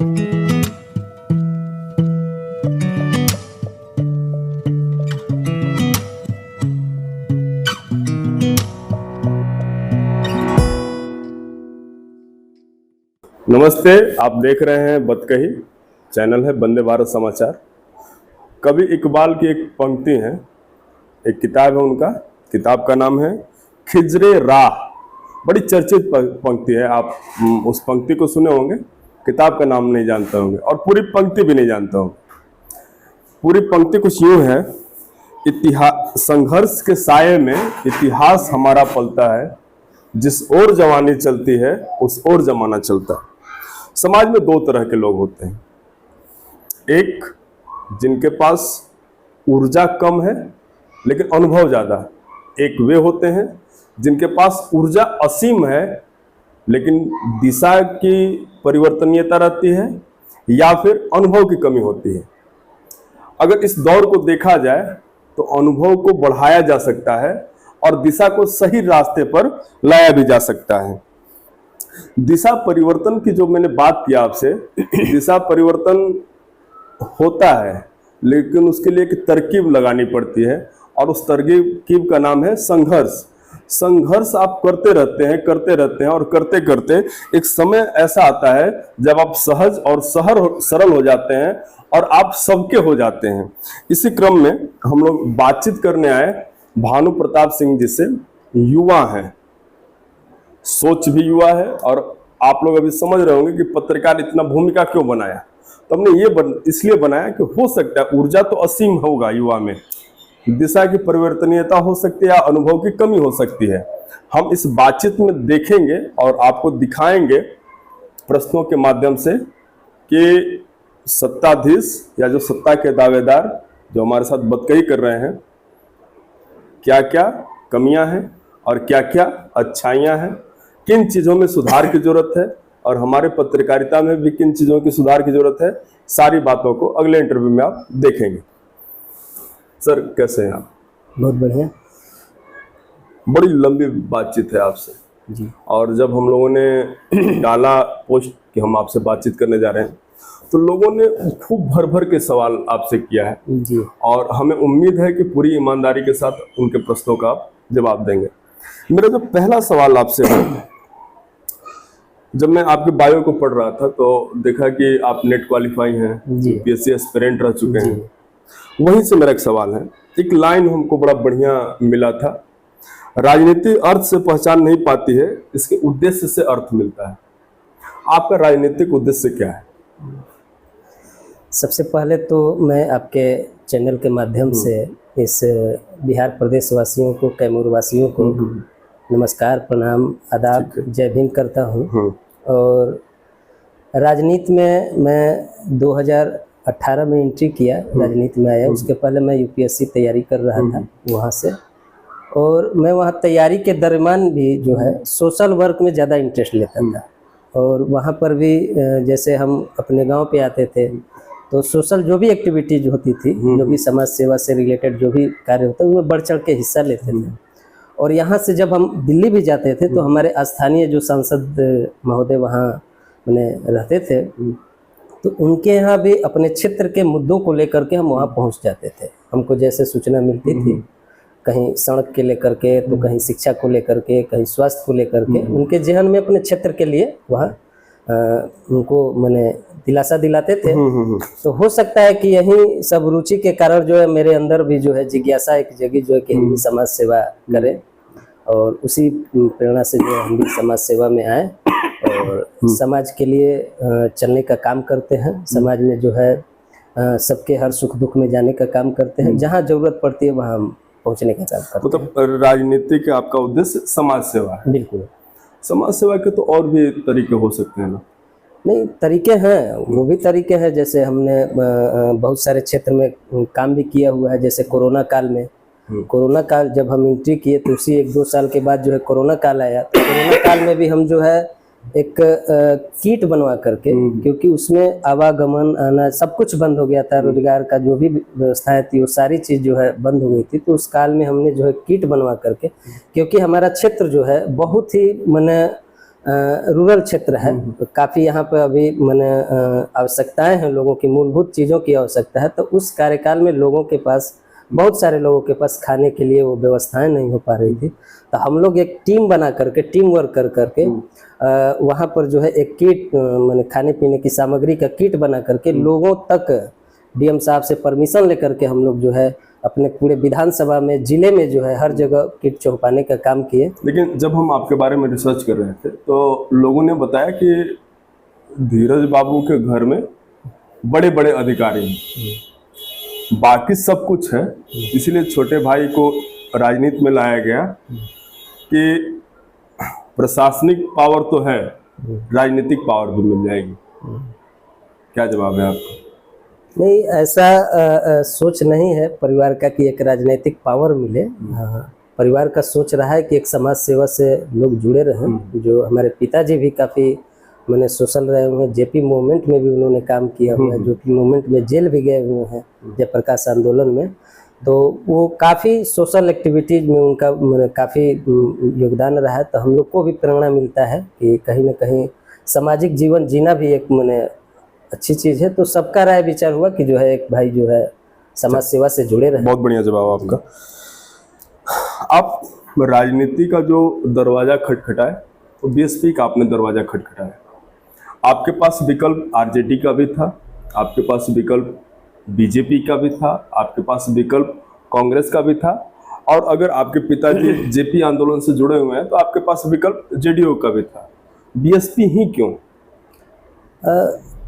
नमस्ते, आप देख रहे हैं बतकही चैनल है वंदे भारत समाचार। कवि इकबाल की एक पंक्ति है, एक किताब है उनका, किताब का नाम है खिजरे राह। बड़ी चर्चित पंक्ति है, आप उस पंक्ति को सुने होंगे, किताब का नाम नहीं जानते होंगे और पूरी पंक्ति भी नहीं जानते होंगे। पूरी पंक्ति कुछ यूं है, संघर्ष के साये में इतिहास हमारा पलता है, जिस ओर जवानी चलती है उस ओर जमाना चलता है। समाज में दो तरह के लोग होते हैं, एक जिनके पास ऊर्जा कम है लेकिन अनुभव ज़्यादा है, एक वे होते हैं जिनके पास ऊर्जा असीम है लेकिन दिशा की परिवर्तनीयता रहती है या फिर अनुभव की कमी होती है। अगर इस दौर को देखा जाए तो अनुभव को बढ़ाया जा सकता है और दिशा को सही रास्ते पर लाया भी जा सकता है। दिशा परिवर्तन की जो मैंने बात की आपसे, दिशा परिवर्तन होता है लेकिन उसके लिए एक तरकीब लगानी पड़ती है और उस तरकीब का नाम है संघर्ष। संघर्ष आप करते रहते हैं और करते करते एक समय ऐसा आता है जब आप सहज और सरल हो जाते हैं और आप सबके हो जाते हैं। इसी क्रम में हम लोग बातचीत करने आए भानु प्रताप सिंह जी से। युवा हैं, सोच भी युवा है और आप लोग अभी समझ रहे होंगे कि पत्रकार इतना भूमिका क्यों बनाया। तो हमने ये इसलिए बनाया कि हो सकता है ऊर्जा तो असीम होगा युवा में, दिशा की परिवर्तनीयता हो सकती है या अनुभव की कमी हो सकती है। हम इस बातचीत में देखेंगे और आपको दिखाएंगे प्रश्नों के माध्यम से कि सत्ताधीश या जो सत्ता के दावेदार जो हमारे साथ बतकही कर रहे हैं, क्या क्या कमियां हैं और क्या क्या अच्छाइयां हैं, किन चीज़ों में सुधार की जरूरत है और हमारे पत्रकारिता में भी किन चीज़ों की सुधार की जरूरत है। सारी बातों को अगले इंटरव्यू में आप देखेंगे। सर कैसे हैं आप? बहुत बढ़िया। बड़ी लंबी बातचीत है आपसे जी। और जब हम लोगों ने डाला पोस्ट कि हम आपसे बातचीत करने जा रहे हैं तो लोगों ने खूब भर भर के सवाल आपसे किया है जी। और हमें उम्मीद है कि पूरी ईमानदारी के साथ उनके प्रश्नों का आप जवाब देंगे। मेरा जो पहला सवाल आपसे है, जब मैं आपके बायो को पढ़ रहा था तो देखा कि आप नेट क्वालिफाई हैं, यूपीएससी एस्पिरेंट रह चुके हैं। वहीं से मेरा एक सवाल है, एक लाइन हमको बड़ा बढ़िया मिला था, राजनीति अर्थ से पहचान नहीं पाती है, इसके उद्देश्य से अर्थ मिलता है। आपका राजनीतिक उद्देश्य क्या है? सबसे पहले तो मैं आपके चैनल के माध्यम से इस बिहार प्रदेश वासियों को, कैमूर वासियों को नमस्कार, प्रणाम, आदाब, जय भीम करता हूँ। और राजनीति में मैं 2018 में एंट्री किया, राजनीति में आया। उसके पहले मैं यूपीएससी तैयारी कर रहा था वहाँ से, और मैं वहाँ तैयारी के दरमियान भी जो है सोशल वर्क में ज़्यादा इंटरेस्ट लेता था। और वहाँ पर भी जैसे हम अपने गांव पे आते थे तो सोशल जो भी एक्टिविटीज होती थी, जो भी समाज सेवा से रिलेटेड जो भी कार्य होता है, उसमें बढ़ चढ़ के हिस्सा लेते थे। और यहाँ से जब हम दिल्ली भी जाते थे तो हमारे स्थानीय जो सांसद महोदय वहाँ मैंने रहते थे, तो उनके यहाँ भी अपने क्षेत्र के मुद्दों को लेकर के हम वहाँ पहुँच जाते थे। हमको जैसे सूचना मिलती थी, कहीं सड़क के लेकर के, तो कहीं शिक्षा को लेकर के, कहीं स्वास्थ्य को लेकर के, उनके जहन में अपने क्षेत्र के लिए वहाँ उनको मैंने दिलासा दिलाते थे। तो हो सकता है कि यही सब रुचि के कारण जो है मेरे अंदर भी जो है जिज्ञासा एक जगह जो है कि हम भी समाज सेवा करें, और उसी प्रेरणा से जो हम भी समाज सेवा में आए और समाज के लिए चलने का काम करते हैं। समाज में जो है सबके हर सुख दुख में जाने का काम करते हैं, जहाँ जरूरत पड़ती है वहाँ हम पहुँचने का काम करते हैं। मतलब राजनीति का आपका उद्देश्य समाज सेवा है? बिल्कुल। समाज सेवा के तो और भी तरीके हो सकते हैं ना? नहीं, तरीके हैं, वो भी तरीके हैं। जैसे हमने बहुत सारे क्षेत्र में काम भी किया हुआ है। जैसे कोरोना काल में, कोरोना काल जब हम एंट्री किए तो उसी 1-2 साल के बाद जो है कोरोना काल आया। तो कोरोना काल में भी हम जो है एक किट बनवा करके, क्योंकि उसमें आवागमन आना सब कुछ बंद हो गया था, रोजगार का जो भी व्यवस्थाएं थी वो सारी चीज़ जो है बंद हो गई थी। तो उस काल में हमने जो है किट बनवा करके, क्योंकि हमारा क्षेत्र जो है बहुत ही माने रूरल क्षेत्र है, तो काफ़ी यहाँ पे अभी मैंने आवश्यकताएं हैं, लोगों की मूलभूत चीज़ों की आवश्यकता है। तो उस कार्यकाल में लोगों के पास, बहुत सारे लोगों के पास खाने के लिए वो व्यवस्थाएं नहीं हो पा रही थी। तो हम लोग एक टीम बना करके, टीम वर्क कर करके वहाँ पर जो है एक किट, मैंने खाने पीने की सामग्री का किट बना करके लोगों तक डीएम साहब से परमिशन लेकर के हम लोग जो है अपने पूरे विधानसभा में, जिले में जो है हर जगह किट पहुंचाने का काम किए। लेकिन जब हम आपके बारे में रिसर्च कर रहे थे तो लोगों ने बताया कि धीरज बाबू के घर में बड़े बड़े अधिकारी हैं, बाकी सब कुछ है, इसलिए छोटे भाई को राजनीति में लाया गया कि प्रशासनिक पावर तो है, राजनीतिक पावर भी मिल जाएगी। क्या जवाब है आपका? नहीं, ऐसा सोच नहीं है परिवार का कि एक राजनीतिक पावर मिले। परिवार का सोच रहा है कि एक समाज सेवा से लोग जुड़े रहें। जो हमारे पिताजी भी काफ़ी मैंने सोशल रहे हुए हैं, जेपी मूवमेंट में भी उन्होंने काम किया हुआ है, जेपी मूवमेंट में जेल भी गए हुए हैं, जयप्रकाश आंदोलन में। तो वो काफ़ी सोशल एक्टिविटीज़ में उनका मैंने काफ़ी योगदान रहा है। तो हम लोग को भी प्रेरणा मिलता है कि कहीं ना कहीं सामाजिक जीवन जीना भी एक मैंने अच्छी चीज़ है। तो सबका राय विचार हुआ कि जो है एक भाई जो है समाज सेवा से जुड़े रहे। बहुत बढ़िया जवाब आपका। आप राजनीति का जो दरवाजा खटखटाए तो बीएसपी का आपने दरवाजा खटखटाया। आपके पास विकल्प आरजेडी का भी था, आपके पास विकल्प बीजेपी का भी था, आपके पास विकल्प कांग्रेस का भी था, और अगर आपके पिताजी जेपी आंदोलन से जुड़े हुए हैं तो आपके पास विकल्प जेडीयू का भी था। बीएसपी ही क्यों?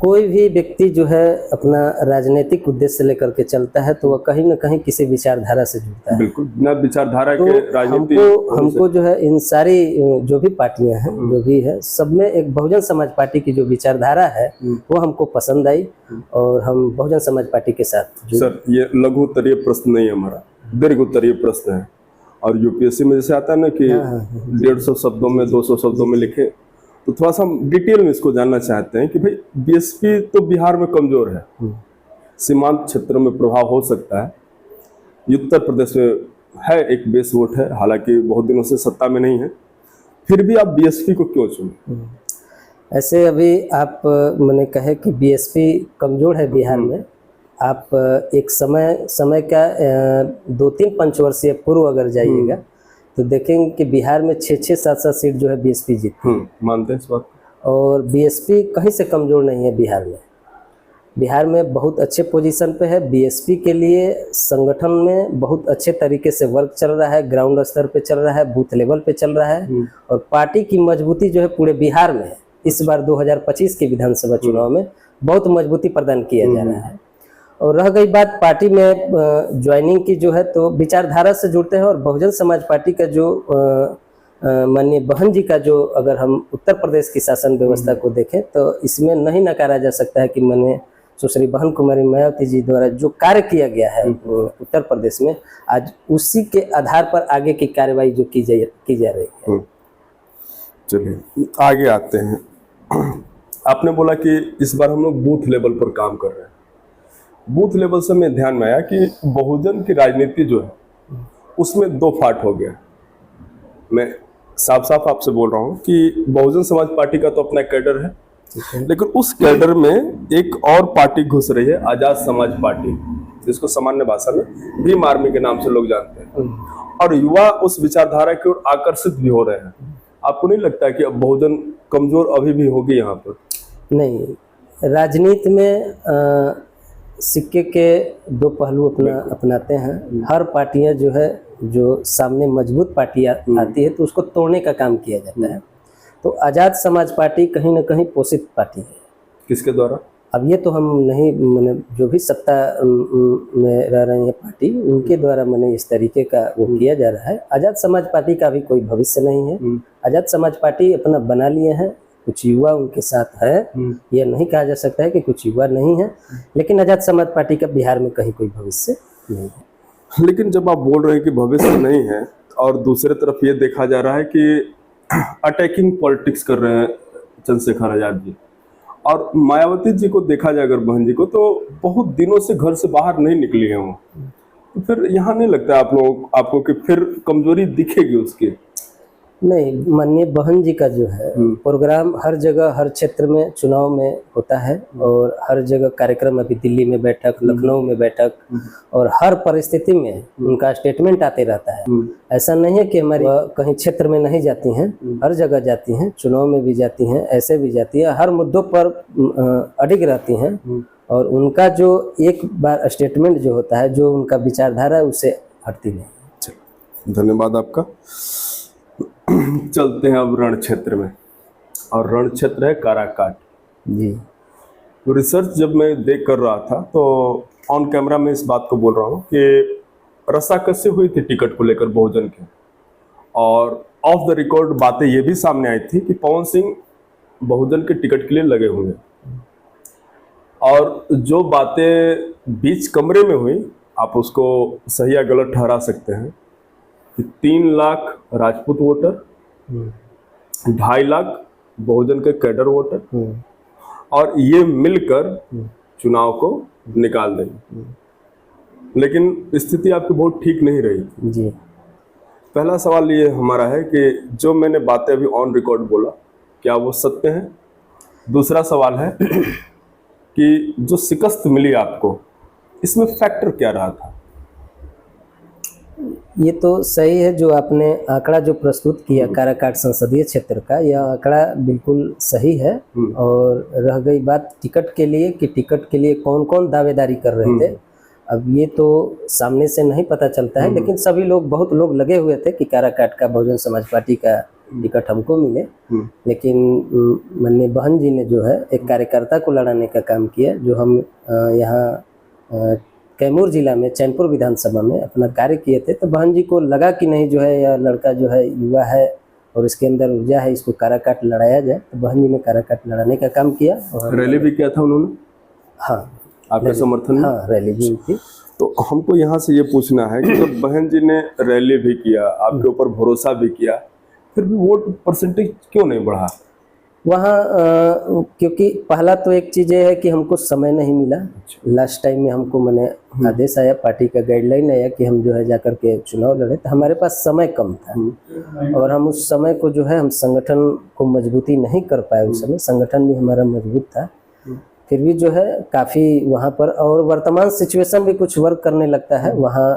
कोई भी व्यक्ति जो है अपना राजनीतिक उद्देश्य लेकर के चलता है तो वह कहीं ना कहीं किसी विचारधारा से जुड़ता है। बिल्कुल, बिना विचारधारा तो के राजनीति हमको जो है इन सारी जो भी पार्टियां हैं, जो भी है, सब में एक बहुजन समाज पार्टी की जो विचारधारा है वो हमको पसंद आई और हम बहुजन समाज पार्टी के साथ जुड़े। सर, ये लघु उत्तरीय प्रश्न नहीं है हमारा, दीर्घ उत्तरीय प्रश्न है। और यूपीएससी में जैसे आता है ना कि 150 शब्दों में 200 शब्दों में लिखे, तो थोड़ा सा हम डिटेल में इसको जानना चाहते हैं कि भाई बीएसपी तो बिहार में कमजोर है, सीमांत क्षेत्रों में प्रभाव हो सकता है, उत्तर प्रदेश में है एक बेस वोट है, हालांकि बहुत दिनों से सत्ता में नहीं है, फिर भी आप बीएसपी को क्यों चुने? ऐसे अभी आप मैंने कहे कि बीएसपी कमजोर है बिहार में। आप एक समय का 2-3 पंचवर्षीय पूर्व अगर जाइएगा तो देखेंगे कि बिहार में 6-6, 7-7 सीट जो है बीएसपी जीती। मानते हैं इस बात? और बीएसपी कहीं से कमजोर नहीं है बिहार में। बिहार में बहुत अच्छे पोजीशन पे है। बीएसपी के लिए संगठन में बहुत अच्छे तरीके से वर्क चल रहा है, ग्राउंड स्तर पे चल रहा है, बूथ लेवल पे चल रहा है, और पार्टी की मजबूती जो है पूरे बिहार में इस बार 2025 के विधानसभा चुनाव में बहुत मजबूती प्रदान किया जा रहा है। और रह गई बात पार्टी में ज्वाइनिंग की, जो है तो विचारधारा से जुड़ते हैं। और बहुजन समाज पार्टी का जो माननीय बहन जी का जो, अगर हम उत्तर प्रदेश की शासन व्यवस्था को देखें तो इसमें नहीं नकारा जा सकता है कि मैंने सुश्री बहन कुमारी मायावती जी द्वारा जो कार्य किया गया है उत्तर प्रदेश में, आज उसी के आधार पर आगे की कार्रवाई जो की जा रही है। चलिए आगे आते हैं। आपने बोला कि इस बार हम लोग बूथ लेवल पर काम कर रहे हैं। बूथ लेवल से मैं ध्यान में आया कि बहुजन की राजनीति जो है उसमें 2 फाट हो गया। मैं साफ साफ आपसे बोल रहा हूँ कि बहुजन समाज पार्टी का तो अपना कैडर है, लेकिन उस कैडर में एक और पार्टी घुस रही है, आजाद समाज पार्टी, जिसको सामान्य भाषा में भीम आर्मी के नाम से लोग जानते हैं, और युवा उस विचारधारा की ओर आकर्षित भी हो रहे हैं। आपको नहीं लगता है कि अब बहुजन कमजोर अभी भी होगी यहाँ पर? नहीं, राजनीति में सिक्के के 2 पहलू अपनाते हैं। हर पार्टियां जो है, जो सामने मजबूत पार्टी आती है तो उसको तोड़ने का काम किया जाता है। तो आज़ाद समाज पार्टी कहीं ना कहीं पोषित पार्टी है। किसके द्वारा? अब ये तो हम नहीं, मैंने जो भी सत्ता में रह रही है पार्टी, उनके द्वारा मैंने इस तरीके का वो किया जा रहा है। आज़ाद समाज पार्टी का भी कोई भविष्य नहीं है। आज़ाद समाज पार्टी अपना बना लिए हैं, कुछ युवा उनके साथ है, यह नहीं कहा जा सकता है कि कुछ युवा नहीं है, लेकिन आज़ाद समाज पार्टी का बिहार में कहीं कोई भविष्य नहीं है। लेकिन जब आप बोल रहे हैं कि भविष्य नहीं है, और दूसरे तरफ ये देखा जा रहा है कि अटैकिंग पॉलिटिक्स कर रहे हैं चंद्रशेखर आजाद जी, और मायावती जी को देखा जाए अगर बहन जी को, तो बहुत दिनों से घर से बाहर नहीं निकली है वो, तो फिर यहाँ नहीं लगता है आपको कि फिर कमजोरी दिखेगी उसकी? नहीं, माननीय बहन जी का जो है प्रोग्राम हर जगह हर क्षेत्र में चुनाव में होता है, और हर जगह कार्यक्रम, अभी दिल्ली में बैठक, लखनऊ में बैठक, और हर परिस्थिति में उनका स्टेटमेंट आते रहता है। ऐसा नहीं है कि हमारी कहीं क्षेत्र में नहीं जाती हैं, हर जगह जाती हैं, चुनाव में भी जाती हैं, ऐसे भी जाती है, हर मुद्दों पर अडिग रहती हैं, और उनका जो एक बार स्टेटमेंट जो होता है, जो उनका विचारधारा है, उससे हटती नहीं। धन्यवाद आपका। चलते हैं अब रण क्षेत्र में, और रण क्षेत्र है काराकाट जी। तो रिसर्च जब मैं देख कर रहा था तो ऑन कैमरा में इस बात को बोल रहा हूँ कि रस्साकसी हुई थी टिकट को लेकर बहुजन के, और ऑफ द रिकॉर्ड बातें ये भी सामने आई थी कि पवन सिंह बहुजन के टिकट के लिए लगे हुए, और जो बातें बीच कमरे में हुई आप उसको सही या गलत ठहरा सकते हैं कि 3 लाख राजपूत वोटर, 2.5 लाख बहुजन के कैडर वोटर, और ये मिलकर चुनाव को निकाल देंगे। लेकिन स्थिति आपकी बहुत ठीक नहीं रही जी। पहला सवाल ये हमारा है कि जो मैंने बातें अभी ऑन रिकॉर्ड बोला, क्या वो सत्य है? दूसरा सवाल है कि जो शिकस्त मिली आपको, इसमें फैक्टर क्या रहा था? ये तो सही है जो आपने आंकड़ा जो प्रस्तुत किया काराकाट संसदीय क्षेत्र का, यह आंकड़ा बिल्कुल सही है। और रह गई बात टिकट के लिए कि टिकट के लिए कौन कौन दावेदारी कर रहे थे, अब ये तो सामने से नहीं पता चलता है, लेकिन सभी लोग, बहुत लोग लगे हुए थे कि काराकाट का बहुजन समाज पार्टी का टिकट हमको मिले। लेकिन माननीय बहन जी ने जो है एक कार्यकर्ता को लड़ाने का काम किया, जो हम यहाँ कैमूर जिला में चैनपुर विधानसभा में अपना कार्य किए थे। तो बहन जी को लगा कि नहीं, जो है यह लड़का जो है युवा है और इसके अंदर ऊर्जा है, इसको काराकाट लड़ाया जाए। तो बहन जी ने काराकाट लड़ाने का काम किया। और रैली भी किया था उन्होंने? हाँ, आपके समर्थन में? हाँ, रैली भी थी। तो हमको यहाँ से ये पूछना है कि जब बहन जी ने रैली भी किया, आपके ऊपर भरोसा भी किया, फिर भी वोट परसेंटेज क्यों नहीं बढ़ा वहाँ? क्योंकि पहला तो एक चीज़ ये है कि हमको समय नहीं मिला। लास्ट टाइम में हमको मैंने आदेश आया, पार्टी का गाइडलाइन आया कि हम जो है जाकर के चुनाव लड़े, तो हमारे पास समय कम था, और हम उस समय को जो है हम संगठन को मजबूती नहीं कर पाए। उस समय संगठन भी हमारा मजबूत था, फिर भी जो है काफ़ी वहाँ पर, और वर्तमान सिचुएशन भी कुछ वर्क करने लगता है वहाँ।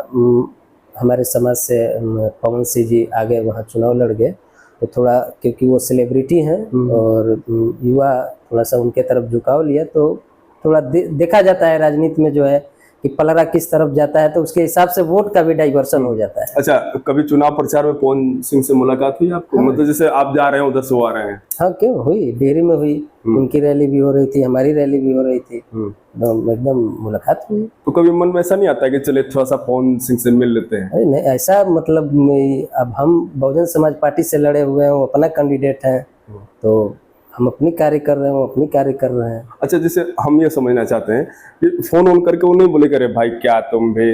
हमारे समाज से पवन सिंह जी आगे वहाँ चुनाव लड़ गए, तो थोड़ा क्योंकि वो सेलिब्रिटी हैं और युवा थोड़ा सा उनके तरफ झुकाव लिया, तो थोड़ा देखा जाता है राजनीति में जो है कि पलड़ा किस तरफ जाता है, तो उसके हिसाब से वोट का भी डाइवर्सन हो जाता है। अच्छा, कभी चुनाव प्रचार में पवन सिंह से मुलाकात हुई आपको? मतलब जैसे आप जा रहे हैं उधर से वो आ रहे हैं? हाँ, क्यों हुई, डेहरी में हुई, उनकी रैली भी हो रही थी, हमारी रैली भी हो रही थी, एकदम मुलाकात हुई। तो कभी मन में ऐसा नहीं आता कि चले थोड़ा सा पवन सिंह से मिल लेते हैं? अरे नहीं, ऐसा मतलब अब हम बहुजन समाज पार्टी से लड़े हुए हैं, वो अपना कैंडिडेट है, तो हम अपनी कार्य कर रहे हैं, वो अपनी कार्य कर रहे हैं। अच्छा, जैसे हम ये समझना चाहते हैं कि फोन ऑन करके वो नहीं बोले करे भाई क्या तुम भी?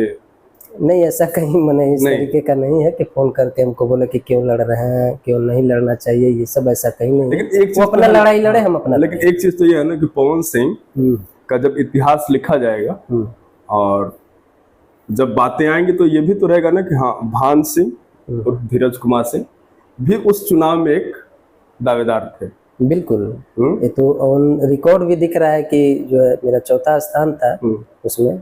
नहीं, ऐसा कहीं मैंने इस तरीके का नहीं है कि फोन करके हमको बोले कि क्यों लड़ रहे हैं, क्यों नहीं लड़ना चाहिए, ये सब ऐसा कहीं नहीं। लेकिन एक वो अपना लड़ाई लड़े, हम अपना। लेकिन एक चीज तो ये है ना कि पवन सिंह का जब इतिहास लिखा जाएगा और जब बातें आएंगी तो ये भी तो रहेगा ना कि हाँ, भान सिंह और धीरज कुमार सिंह भी उस चुनाव में एक दावेदार थे। बिल्कुल, ये तो ऑन रिकॉर्ड भी दिख रहा है कि जो है मेरा चौथा स्थान था उसमें।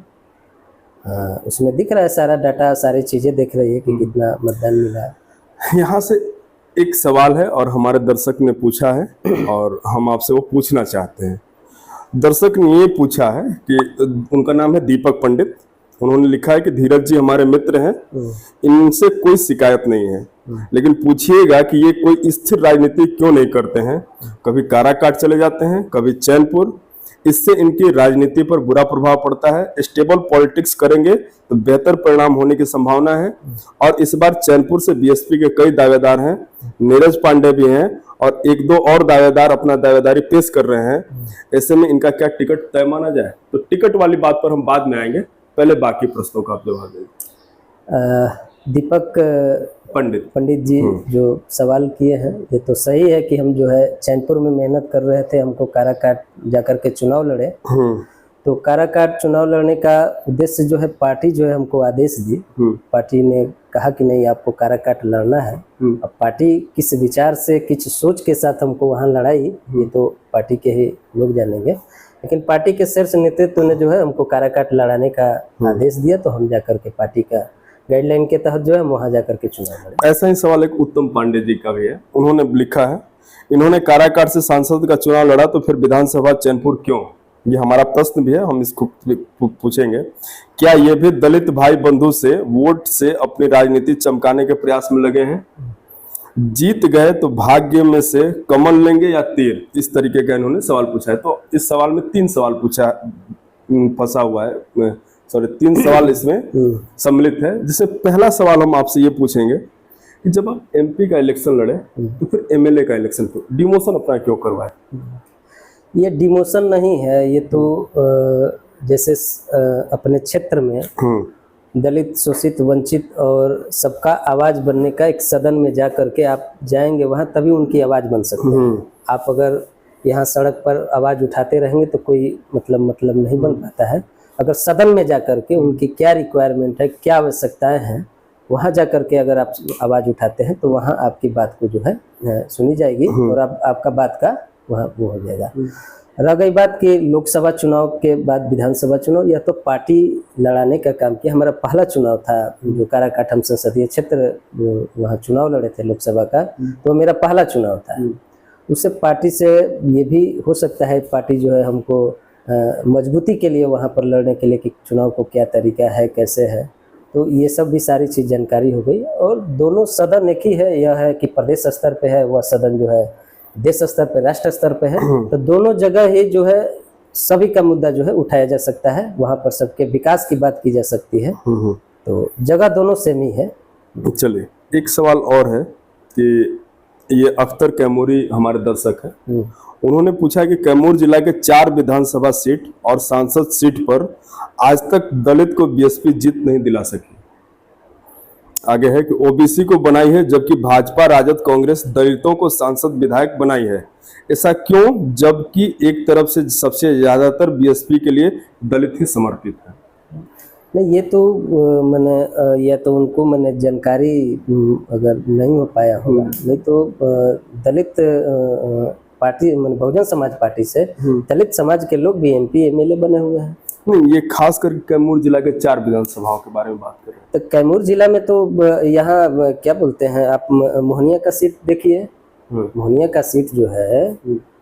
उसमें दिख रहा है सारा डाटा, सारी चीजें दिख रही है कि कितना मतदान मिला है। यहाँ से एक सवाल है और हमारे दर्शक ने पूछा है और हम आपसे वो पूछना चाहते हैं। दर्शक ने ये पूछा है कि उनका नाम है दीपक पंडित, उन्होंने लिखा है कि धीरज जी हमारे मित्र हैं, इनसे कोई शिकायत नहीं है, लेकिन पूछिएगा कि ये कोई स्थिर राजनीति क्यों नहीं करते हैं, कभी काराकाट चले जाते हैं, कभी चैनपुर, इससे इनकी राजनीति पर बुरा प्रभाव पड़ता है। स्टेबल पॉलिटिक्स करेंगे तो बेहतर परिणाम होने की संभावना है, और इस बार चैनपुर से बीएसपी के कई दावेदार हैं, नीरज पांडे भी हैं और 1-2 और दावेदार अपना दावेदारी पेश कर रहे हैं। ऐसे में इनका क्या टिकट तय माना जाए? तो टिकट वाली बात पर हम बाद में आएंगे, पहले बाकी प्रश्नों का आप जवाब दें। दीपक पंडित जी जो सवाल किए हैं, ये तो सही है कि हम जो है चैनपुर में मेहनत कर रहे थे, हमको काराकाट जाकर के चुनाव लड़े, तो काराकाट चुनाव लड़ने का उद्देश्य जो है, पार्टी जो है हमको आदेश दी। पार्टी ने कहा कि नहीं, आपको काराकाट लड़ना है। अब पार्टी किस विचार से, किस सोच के साथ हमको वहाँ लड़ाई, ये तो पार्टी के ही लोग जानेंगे। लेकिन पार्टी के शीर्ष नेतृत्व ने जो है हमको काराकाट लड़ाने का आदेश दिया, तो हम जाकर के पार्टी का गाइडलाइन के तहत जो है हम वहाँ जाकर के चुनाव लड़े। ऐसा ही सवाल एक उत्तम पांडे जी का भी है। उन्होंने लिखा है, इन्होंने काराकाट से सांसद का चुनाव लड़ा तो फिर विधानसभा चैनपुर क्यों? ये हमारा प्रश्न भी है, हम इसको पूछेंगे। क्या ये भी दलित भाई बंधु से वोट से अपनी राजनीति चमकाने के प्रयास में लगे हैं? जीत गए तो भाग्य में से कमल लेंगे या तीर? इस तरीके का इन्होंने सवाल पूछा है। तो इस सवाल में 3 सवाल पूछा, फंसा हुआ है, सॉरी 3 सवाल इसमें सम्मिलित है। जिससे पहला सवाल हम आपसे ये पूछेंगे कि जब आप एमपी का इलेक्शन लड़े तो फिर एमएलए का इलेक्शन क्यों, डिमोशन अपना क्यों करवाए? ये डिमोशन नहीं है, ये तो जैसे अपने क्षेत्र में दलित, शोषित, वंचित और सबका आवाज बनने का एक सदन में जा करके आप जाएंगे वहाँ, तभी उनकी आवाज बन सकती है। आप अगर यहाँ सड़क पर आवाज उठाते रहेंगे तो कोई मतलब नहीं बन पाता है। अगर सदन में जा करके उनकी क्या रिक्वायरमेंट है, क्या आवश्यकताएं हैं, वहाँ जा करके अगर आप आवाज उठाते हैं तो वहाँ आपकी बात को जो है सुनी जाएगी और आपका बात का वहाँ वो हो जाएगा। रह गई बात कि लोकसभा चुनाव के बाद विधानसभा चुनाव, यह तो पार्टी लड़ाने का काम किया। हमारा पहला चुनाव था जो काराकाट हम संसदीय क्षेत्र वहाँ चुनाव लड़े थे लोकसभा का, तो मेरा पहला चुनाव था। उससे पार्टी से ये भी हो सकता है, पार्टी जो है हमको मजबूती के लिए वहाँ पर लड़ने के लिए कि चुनाव को क्या तरीका है, कैसे है, तो ये सब भी सारी चीज़ जानकारी हो गई। और दोनों सदन एक ही है, यह है कि प्रदेश स्तर पे है, वह सदन जो है देश स्तर पे, राष्ट्र स्तर पे है। तो दोनों जगह ही जो है सभी का मुद्दा जो है उठाया जा सकता है, वहाँ पर सबके विकास की बात की जा सकती है। तो जगह दोनों सेम ही है। चलिए, एक सवाल और है कि ये अख्तर कैमूरी हमारे दर्शक हैं, उन्होंने पूछा कि कैमूर जिला के 4 विधानसभा सीट और सांसद सीट पर आज तक दलित को बीएसपी जीत नहीं दिला सकी। आगे है कि ओबीसी को बनाई है जबकि भाजपा, राजद, कांग्रेस दलितों को सांसद विधायक बनाई है। ऐसा क्यों, जबकि एक तरफ से सबसे ज्यादातर बीएसपी के लिए दलित ही समर्पित है? नहीं, ये तो मैंने या तो उनको मैंने जानकारी अगर नहीं हो पाया होगा, नहीं तो दलित पार्टी बहुजन समाज पार्टी से दलित समाज के लोग भी एमपी एमएलए बने हुए हैं। नहीं, ये खास कर कैमूर जिला के 4 विधानसभाओं के बारे में बात कर रहे हैं। तो कैमूर जिला में तो यहाँ क्या बोलते हैं आप, मोहनिया का सीट देखिए। मोहनिया का सीट जो है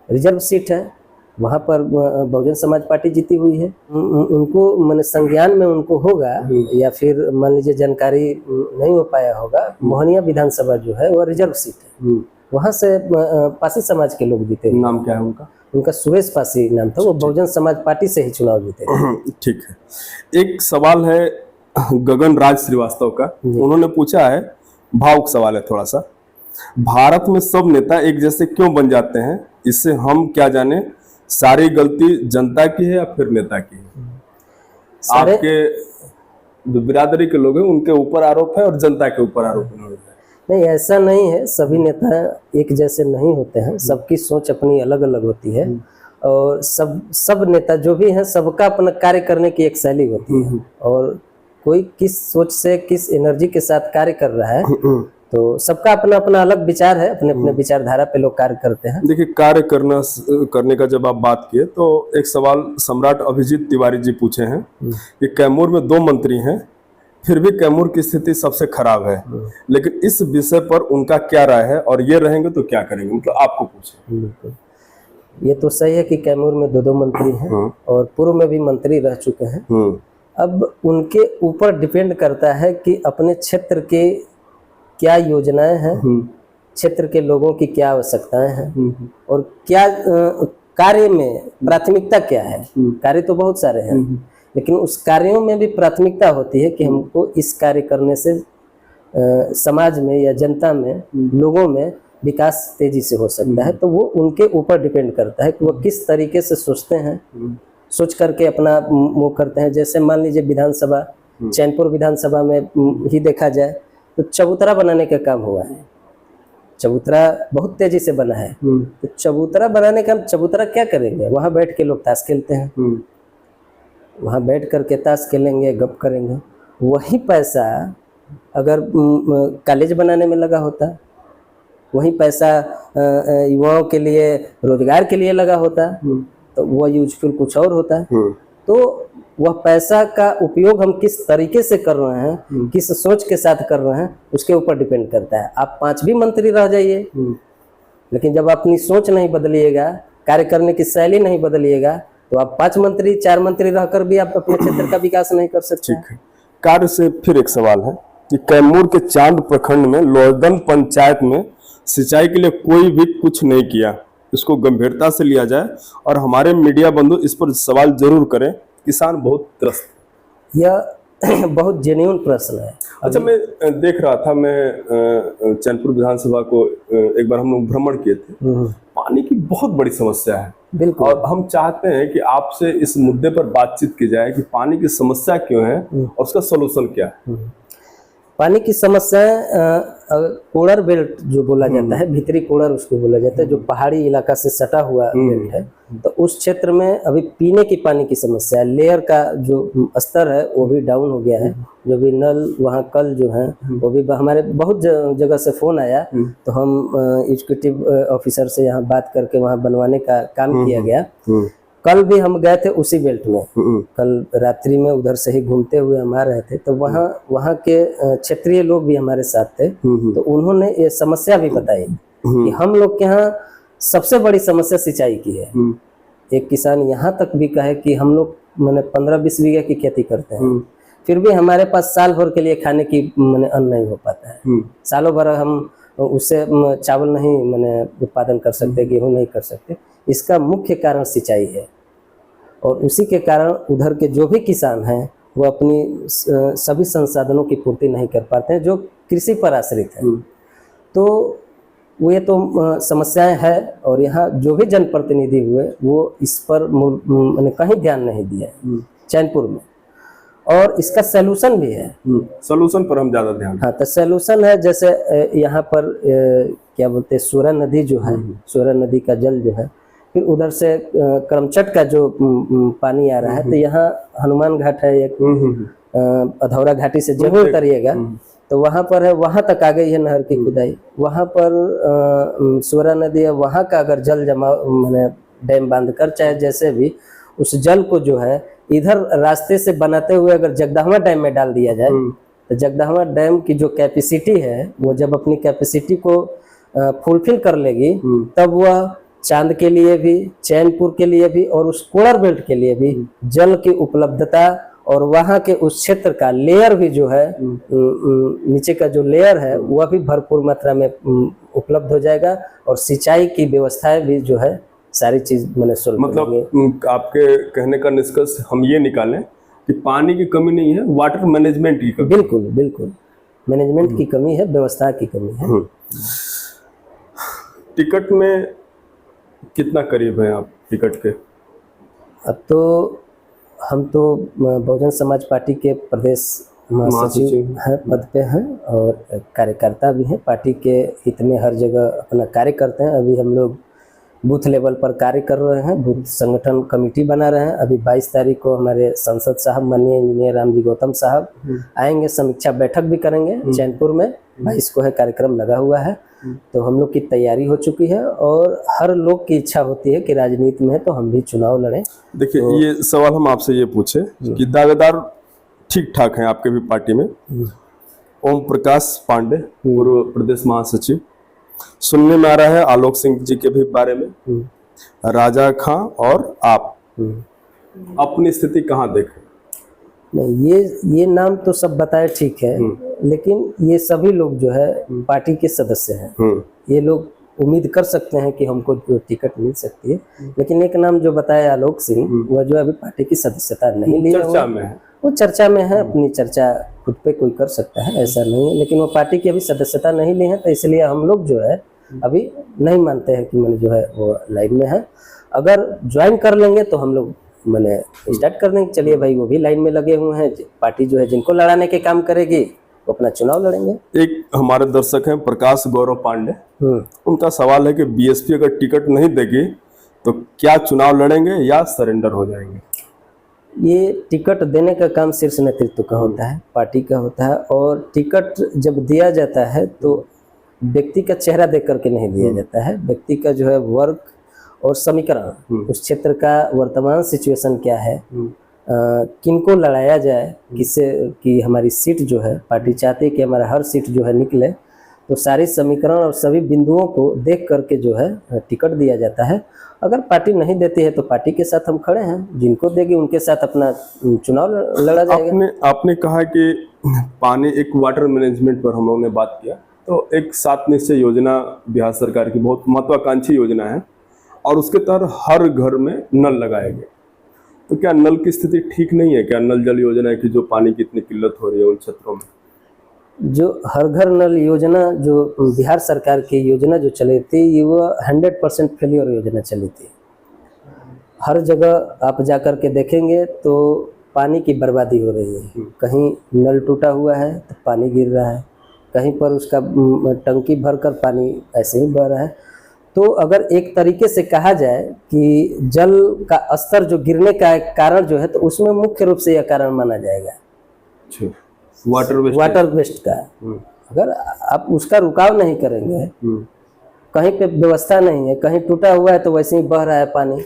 रिजर्व सीट है, वहाँ पर बहुजन समाज पार्टी जीती हुई है। उनको मैंने संज्ञान में उनको होगा या फिर मान लीजिए जानकारी नहीं हो पाया होगा, मोहनिया विधानसभा जो है वह रिजर्व सीट है, वहाँ से पासी समाज के लोग जीते। नाम क्या है उनका? उनका सुरेश पासी नाम था, वो बहुजन समाज पार्टी से ही चुनाव जीते। ठीक है। एक सवाल है गगन राज श्रीवास्तव का, उन्होंने पूछा है, भावुक सवाल है थोड़ा सा, भारत में सब नेता एक जैसे क्यों बन जाते हैं? इससे हम क्या जाने, सारी गलती जनता की है या फिर नेता की है? आपके जो बिरादरी के लोग हैं उनके ऊपर आरोप है और जनता के ऊपर आरोप नहीं है। नहीं, ऐसा नहीं है, सभी नेता एक जैसे नहीं होते हैं, सबकी सोच अपनी अलग अलग होती है। और सब नेता जो भी हैं सबका अपना कार्य करने की एक शैली होती है, और कोई किस सोच से, किस एनर्जी के साथ कार्य कर रहा है, तो सबका अपना अपना अलग विचार है, अपने अपने विचारधारा पे लोग कार्य करते हैं। देखिए, कार्य करने का जब आप बात किए तो एक सवाल सम्राट अभिजीत तिवारी जी पूछे हैं कि कैमूर में 2 मंत्री हैं, फिर भी कैमूर की स्थिति सबसे खराब है, लेकिन इस विषय पर उनका क्या राय है और ये रहेंगे तो क्या करेंगे? मतलब आपको पूछे। ये तो सही है कि कैमूर में 2 मंत्री हैं और पूर्व में भी मंत्री रह चुके हैं। अब उनके ऊपर डिपेंड करता है कि अपने क्षेत्र के क्या योजनाएं हैं, क्षेत्र के लोगों की क्या आवश्यकताएं हैं, और क्या कार्य में प्राथमिकता क्या है। कार्य तो बहुत सारे हैं, लेकिन उस कार्यों में भी प्राथमिकता होती है कि हमको इस कार्य करने से समाज में या जनता में, लोगों में विकास तेजी से हो सकता है। तो वो उनके ऊपर डिपेंड करता है कि वो किस तरीके से सोचते हैं, सोच करके अपना वो करते हैं। जैसे मान लीजिए विधानसभा, चैनपुर विधानसभा में ही देखा जाए तो चबूतरा बनाने का काम हुआ है। चबूतरा बहुत तेजी से बना है, तो चबूतरा बनाने का, चबूतरा क्या करेंगे, वहां बैठ के लोग ताश खेलते हैं, वहाँ बैठ कर के ताश खेलेंगे, गप करेंगे। वही पैसा अगर कॉलेज बनाने में लगा होता, वही पैसा युवाओं के लिए रोजगार के लिए लगा होता, तो वह यूजफुल कुछ और होता। तो वह पैसा का उपयोग हम किस तरीके से कर रहे हैं, किस सोच के साथ कर रहे हैं, उसके ऊपर डिपेंड करता है। आप 5 भी मंत्री रह जाइए, लेकिन जब अपनी सोच नहीं बदलिएगा, कार्य करने की शैली नहीं बदलिएगा, तो आप 5 मंत्री 4 मंत्री रहकर भी आप अपने क्षेत्र का विकास नहीं कर सकते। ठीक है। कार्य से फिर एक सवाल है कि कैमूर के चांद प्रखंड में लोहरदन पंचायत में सिंचाई के लिए कोई भी कुछ नहीं किया। इसको गंभीरता से लिया जाए और हमारे मीडिया बंधु इस पर सवाल जरूर करें। किसान बहुत त्रस्त। यह बहुत जेन्युइन प्रश्न है। अच्छा, मैं देख रहा था, मैं चैनपुर विधानसभा को एक बार हम लोग भ्रमण किए थे। पानी की बहुत बड़ी समस्या है। बिल्कुल। और हम चाहते हैं कि आपसे इस मुद्दे पर बातचीत की जाए कि पानी की समस्या क्यों है और उसका सलूशन क्या है। पानी की समस्या कोड़र बेल्ट जो बोला जाता है, भीतरी कोड़र उसको बोला जाता है, जो पहाड़ी इलाका से सटा हुआ बेल्ट है, तो उस क्षेत्र में अभी पीने की पानी की समस्या है। लेयर का जो स्तर है वो भी डाउन हो गया है। जो भी नल वहाँ कल जो है वो भी हमारे बहुत जगह से फोन आया, तो हम एग्जीक्यूटिव ऑफिसर से यहाँ बात करके वहाँ बनवाने का काम किया गया। कल भी हम गए थे उसी बेल्ट में, कल रात्रि में उधर से ही घूमते हुए हम आ रहे थे, तो वहाँ के क्षेत्रीय लोग भी हमारे साथ थे। तो उन्होंने ये समस्या भी बताई कि हम लोग के यहाँ सबसे बड़ी समस्या सिंचाई की है। एक किसान यहाँ तक भी कहे कि हम लोग मैंने 15-20 बीघा की खेती करते हैं, फिर भी हमारे पास साल भर के लिए खाने की मैंने अन्न नहीं हो पाता है। सालों भर हम उससे चावल नहीं मैंने उत्पादन कर सकते, गेहूं नहीं कर सकते। इसका मुख्य कारण सिंचाई है, और उसी के कारण उधर के जो भी किसान हैं वो अपनी सभी संसाधनों की पूर्ति नहीं कर पाते हैं, जो कृषि पर आश्रित है। तो वो ये तो समस्याएं हैं, और यहाँ जो भी जनप्रतिनिधि हुए वो इस पर मैंने कहीं ध्यान नहीं दिया चैनपुर में। और इसका सलूशन भी है। सलूशन पर हम ज्यादा ध्यान। हाँ, तो सलूशन है, जैसे यहाँ पर क्या बोलते हैं, सोरा नदी जो है, सोरा नदी का जल जो है, फिर उधर से करमचट का जो पानी आ रहा है, तो यहाँ हनुमान घाट है एक, अधौरा घाटी से जब उतरिएगा तो वहाँ पर है, वहाँ तक आ गई है नहर की खुदाई। वहाँ पर सोरा नदी है, वहाँ का अगर जल जमा मैंने डैम बांध कर चाहे जैसे भी उस जल को जो है इधर रास्ते से बनाते हुए अगर जगदहवा डैम में डाल दिया जाए, तो जगदहवा डैम की जो कैपेसिटी है वो जब अपनी कैपेसिटी को फुलफिल कर लेगी, तब वह चांद के लिए भी, चैनपुर के लिए भी और उस कोड़र बेल्ट के लिए भी जल की उपलब्धता और वहाँ के उस क्षेत्र का लेयर भी जो है, नीचे का जो लेयर है वह भी भरपूर मात्रा में उपलब्ध हो जाएगा, और सिंचाई की व्यवस्थाएं भी जो है सारी चीज मैंने सोल्व। मतलब आपके कहने का निष्कर्ष हम ये निकालें कि पानी की कमी नहीं है, वाटर मैनेजमेंट की कमी। बिल्कुल बिल्कुल, मैनेजमेंट की कमी है, व्यवस्था की कमी है। टिकट में कितना करीब है आप टिकट के? अब तो हम तो बहुजन समाज पार्टी के प्रदेश महासचिव हैं, पद पे हैं, और कार्यकर्ता भी हैं। पार्टी के हित में हर जगह अपना कार्य करते हैं। अभी हम लोग बूथ लेवल पर कार्य कर रहे हैं, बूथ संगठन कमेटी बना रहे हैं। अभी 22 तारीख को हमारे सांसद साहब माननीय इंजीनियर रामजी गौतम साहब आएंगे, समीक्षा बैठक भी करेंगे चैनपुर में। 22 को है कार्यक्रम लगा हुआ है, तो हम लोग की तैयारी हो चुकी है, और हर लोग की इच्छा होती है कि राजनीति में तो हम भी चुनाव लड़ें। देखिए, तो ये सवाल हम आपसे ये पूछे कि दावेदार ठीक ठाक हैं आपके भी पार्टी में। ओम प्रकाश पांडे पूर्व प्रदेश महासचिव, सुनने में आ रहा है आलोक सिंह जी के भी बारे में, राजा खां और आप अपनी स्थिति कहाँ देखें? नहीं, ये नाम तो सब बताए ठीक है, लेकिन ये सभी लोग जो है पार्टी के सदस्य हैं। ये लोग उम्मीद कर सकते हैं कि हमको जो टिकट मिल सकती है, लेकिन एक नाम जो बताया आलोक सिंह, वह जो अभी पार्टी की सदस्यता नहीं ली है, वो चर्चा में है। अपनी चर्चा खुद पे कोई कर सकता है, ऐसा नहीं है, लेकिन वो पार्टी की अभी सदस्यता नहीं ली है, तो इसलिए हम लोग जो है अभी नहीं मानते हैं कि मैंने जो है वो लाइन में है। अगर ज्वाइन कर लेंगे तो हम लोग मैंने स्टार्ट कर देंगे, चलिए भाई वो भी लाइन में लगे हुए हैं। पार्टी जो है जिनको लड़ाने के काम करेगी वो अपना चुनाव लड़ेंगे। एक हमारे दर्शक हैं प्रकाश गौरव पांडे, उनका सवाल है कि बीएसपी अगर टिकट नहीं देगी तो क्या चुनाव लड़ेंगे या सरेंडर हो जाएंगे? ये टिकट देने का काम शीर्ष नेतृत्व का होता है, पार्टी का होता है। और टिकट जब दिया जाता है तो व्यक्ति का चेहरा देख करके नहीं दिया जाता है, व्यक्ति का जो है वर्क और समीकरण, उस क्षेत्र का वर्तमान सिचुएशन क्या है, किनको लड़ाया जाए, किससे कि हमारी सीट जो है, पार्टी चाहती है कि हमारा हर सीट जो है निकले, तो सारी समीकरण और सभी बिंदुओं को देख करके जो है टिकट दिया जाता है। अगर पार्टी नहीं देती है तो पार्टी के साथ हम खड़े हैं, जिनको देगी उनके साथ अपना चुनाव लड़ा जाएगा। आपने कहा कि पानी, एक वाटर मैनेजमेंट पर हम लोगों ने बात किया, तो एक 7 निश्चय योजना बिहार सरकार की बहुत महत्वाकांक्षी योजना है और उसके तहत हर घर में नल लगाए गए। तो क्या नल की स्थिति ठीक नहीं है? क्या नल जल योजना की जो पानी की इतनी किल्लत हो रही है उन क्षेत्रों में? जो हर घर नल योजना जो बिहार सरकार की योजना जो चली थी, ये वो 100% फेलियर योजना चली थी। हर जगह आप जाकर के देखेंगे तो पानी की बर्बादी हो रही है। कहीं नल टूटा हुआ है तो पानी गिर रहा है, कहीं पर उसका टंकी भरकर पानी ऐसे ही बह रहा है। तो अगर एक तरीके से कहा जाए कि जल का स्तर जो गिरने का कारण जो है, तो उसमें मुख्य रूप से यह कारण माना जाएगा वाटर वेस्ट का। अगर आप उसका रुकाव नहीं करेंगे, कहीं पे व्यवस्था नहीं है, कहीं टूटा हुआ है तो वैसे ही बह रहा है पानी,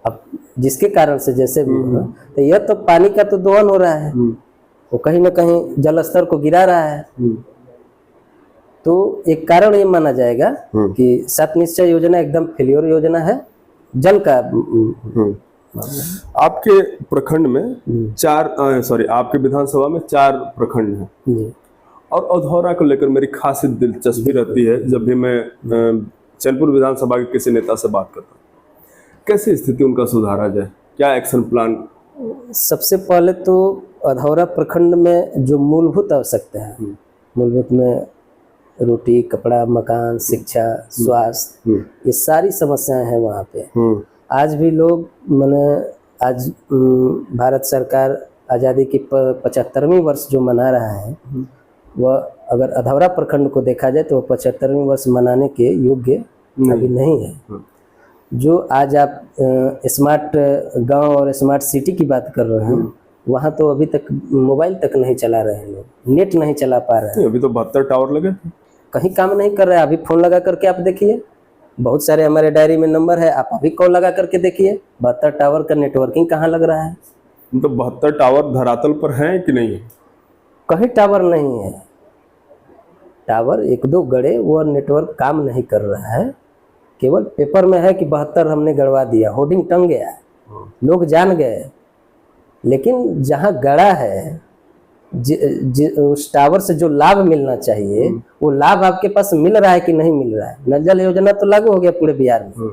अब जिसके कारण से जैसे भी होगा, तो यह तो पानी का तो दोहन हो रहा है, वो कहीं ना कहीं जल स्तर को गिरा रहा है। तो एक कारण ये माना जाएगा कि 7 निश्चय योजना एकदम फेलियर योजना है जल का। आपके प्रखंड में आपके विधानसभा में 4 प्रखंड हैं और अधौरा को लेकर मेरी खासी दिलचस्पी रहती है। जब भी मैं चैनपुर विधानसभा के किसी नेता से बात करता हूँ, कैसे स्थिति उनका सुधारा जाए, क्या एक्शन प्लान? सबसे पहले तो अधौरा प्रखंड में जो मूलभूत आवश्यकता है, मूलभूत में रोटी, कपड़ा, मकान, शिक्षा, स्वास्थ्य, ये सारी समस्याएं हैं वहाँ पे। आज भी लोग आज भारत सरकार आज़ादी की 75वीं वर्ष जो मना रहा है, वह अगर अधौरा प्रखंड को देखा जाए तो 75वीं वर्ष मनाने के योग्य अभी नहीं है। जो आज आप स्मार्ट गांव और स्मार्ट सिटी की बात कर रहे हैं, वहाँ तो अभी तक मोबाइल तक नहीं चला रहे हैं लोग, नेट नहीं चला पा रहे हैं। अभी तो 72 टावर लगे थे, कहीं काम नहीं कर रहा है। अभी फोन लगा करके आप देखिए, बहुत सारे हमारे डायरी में नंबर है, आप अभी कॉल लगा करके देखिए, 72 टावर का नेटवर्किंग कहाँ लग रहा है। तो 72 टावर धरातल पर हैं कि नहीं? कहीं टावर नहीं है, टावर 1-2 गड़े, वो नेटवर्क काम नहीं कर रहा है। केवल पेपर में है कि 72 हमने गड़वा दिया, होर्डिंग टंग गया, लोग जान गए। लेकिन जहाँ गड़ा है, उस टावर से जो लाभ मिलना चाहिए, वो लाभ आपके पास मिल रहा है कि नहीं मिल रहा है। नल जल योजना तो लागू हो गया पूरे बिहार में,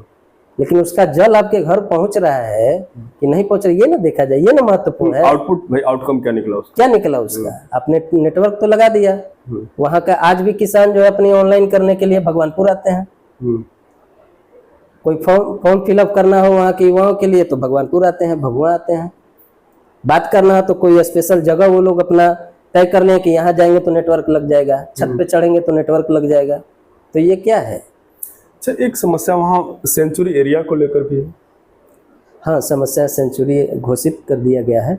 लेकिन उसका जल आपके घर पहुंच रहा है कि नहीं पहुंच रहा है, ये ना देखा जाए, ये ना महत्वपूर्ण है। आउटपुट भाई, आउटकम क्या निकला उसका? क्या निकला उसका? आपने नेटवर्क तो लगा दिया, वहां का आज भी किसान जो है अपनी ऑनलाइन करने के लिए भगवानपुर आते हैं। कोई फॉर्म फिलअप करना हो वहाँ की युवाओं के लिए तो भगवानपुर आते हैं, भभुआ आते हैं। बात करना हो तो कोई स्पेशल जगह वो लोग अपना तय कर लें कि यहाँ जाएंगे तो नेटवर्क लग जाएगा, छत पे चढ़ेंगे तो नेटवर्क लग जाएगा। तो ये क्या है? अच्छा, एक समस्या वहाँ सेंचुरी एरिया को लेकर भी है। हाँ, समस्या सेंचुरी घोषित कर दिया गया है,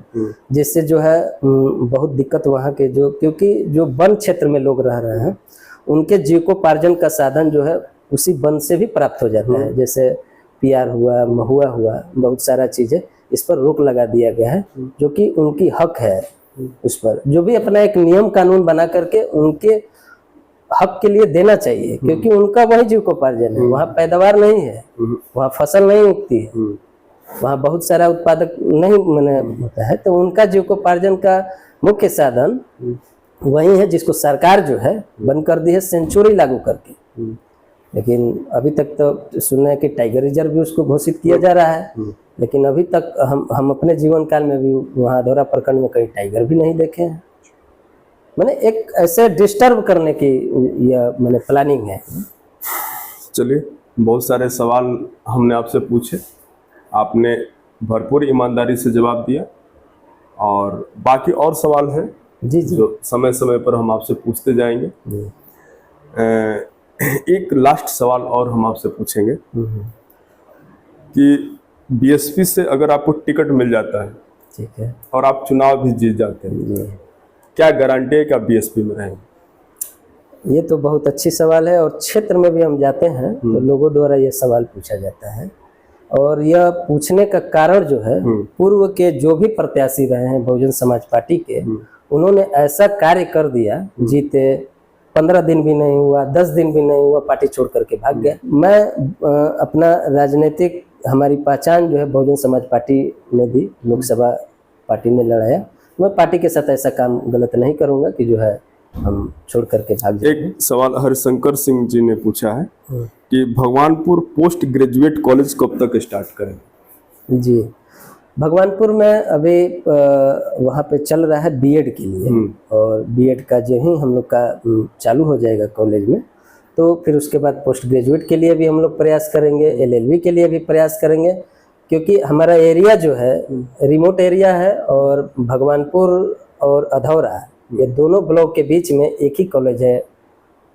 जिससे जो है बहुत दिक्कत वहाँ के क्योंकि जो वन क्षेत्र में लोग रह रहे हैं, उनके जीविकोपार्जन का साधन जो है उसी वन से भी प्राप्त हो जाता है। जैसे पियार हुआ, महुआ हुआ, बहुत सारा चीजें, इस पर रोक लगा दिया गया है, जो कि उनकी हक है। उस पर जो भी अपना एक नियम कानून बना करके उनके हक के लिए देना चाहिए, क्योंकि उनका वही जीविकोपार्जन है। वहाँ पैदावार नहीं है, वहाँ फसल नहीं उगती है, वहाँ बहुत सारा उत्पादक नहीं होता है, तो उनका जीविकोपार्जन का मुख्य साधन वही है, जिसको सरकार जो है बंद कर दी है सेंचुरी लागू करके। लेकिन अभी तक तो सुनना है कि टाइगर रिजर्व भी उसको घोषित किया जा रहा है, लेकिन अभी तक हम अपने जीवन काल में भी वहाँ अधौरा प्रखंड में कहीं टाइगर भी नहीं देखे हैं। मैंने एक ऐसे डिस्टर्ब करने की यह मैंने प्लानिंग है। चलिए, बहुत सारे सवाल हमने आपसे पूछे, आपने भरपूर ईमानदारी से जवाब दिया, और बाकी और सवाल हैं जी जी, जो समय समय पर हम आपसे पूछते जाएंगे। एक लास्ट सवाल और हम आपसे पूछेंगे कि बीएसपी से अगर आपको टिकट मिल जाता है ठीक है और आप चुनाव भी जीत जाते हैं, जी। क्या गारंटी है कि आप बीएसपी में रहेंगे? ये तो बहुत अच्छी सवाल है, और क्षेत्र में भी हम जाते हैं तो लोगों द्वारा ये सवाल पूछा जाता है, और यह पूछने का कारण जो है, पूर्व के जो भी प्रत्याशी रहे हैं बहुजन समाज पार्टी के, उन्होंने ऐसा कार्य कर दिया, जीते 15 दिन भी नहीं हुआ, 10 दिन भी नहीं हुआ, पार्टी छोड़ करके भाग गया। मैं अपना राजनीतिक हमारी पहचान जो है बहुजन समाज पार्टी में दी, लोकसभा पार्टी में लड़ाया। मैं पार्टी के साथ ऐसा काम गलत नहीं करूंगा कि जो है हम छोड़ करके भाग जाए। एक सवाल हरिशंकर सिंह जी ने पूछा है कि भगवानपुर पोस्ट ग्रेजुएट कॉलेज कब तक स्टार्ट करें? जी, भगवानपुर में अभी वहाँ पे चल रहा है बीएड के लिए, और बीएड का जो ही हम लोग का चालू हो जाएगा कॉलेज में, तो फिर उसके बाद पोस्ट ग्रेजुएट के लिए भी हम लोग प्रयास करेंगे, एलएलबी के लिए भी प्रयास करेंगे, क्योंकि हमारा एरिया जो है रिमोट एरिया है, और भगवानपुर और अधौरा ये दोनों ब्लॉक के बीच में एक ही कॉलेज है,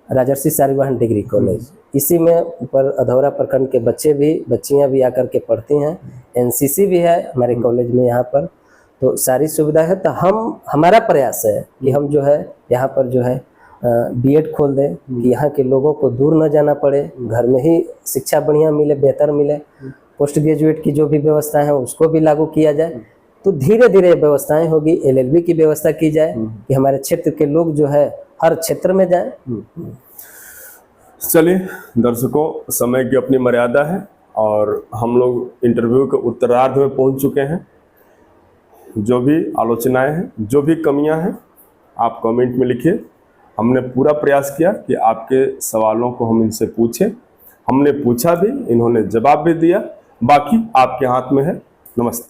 राजर्षि सारीवाहन डिग्री कॉलेज। इसी में ऊपर अधौरा प्रखंड के बच्चे भी बच्चियां भी आकर के पढ़ती हैं, एनसीसी भी है हमारे कॉलेज में यहाँ पर, तो सारी सुविधा है। तो हमारा प्रयास है कि हम जो है यहाँ पर जो है बीएड खोल दें, कि यहाँ के लोगों को दूर न जाना पड़े, घर में ही शिक्षा बढ़िया मिले, बेहतर मिले। पोस्ट ग्रेजुएट की जो भी व्यवस्था है उसको भी लागू किया जाए, तो धीरे धीरे व्यवस्थाएं होगी। एलएलबी की व्यवस्था की जाए कि हमारे क्षेत्र के लोग जो है हर क्षेत्र में जाएं। चलिए दर्शकों, समय की अपनी मर्यादा है और हम लोग इंटरव्यू के उत्तरार्ध में पहुंच चुके हैं। जो भी आलोचनाएं हैं, जो भी कमियां हैं, आप कमेंट में लिखिए। हमने पूरा प्रयास किया कि आपके सवालों को हम इनसे पूछें। हमने पूछा भी, इन्होंने जवाब भी दिया, बाकी आपके हाथ में है। नमस्ते।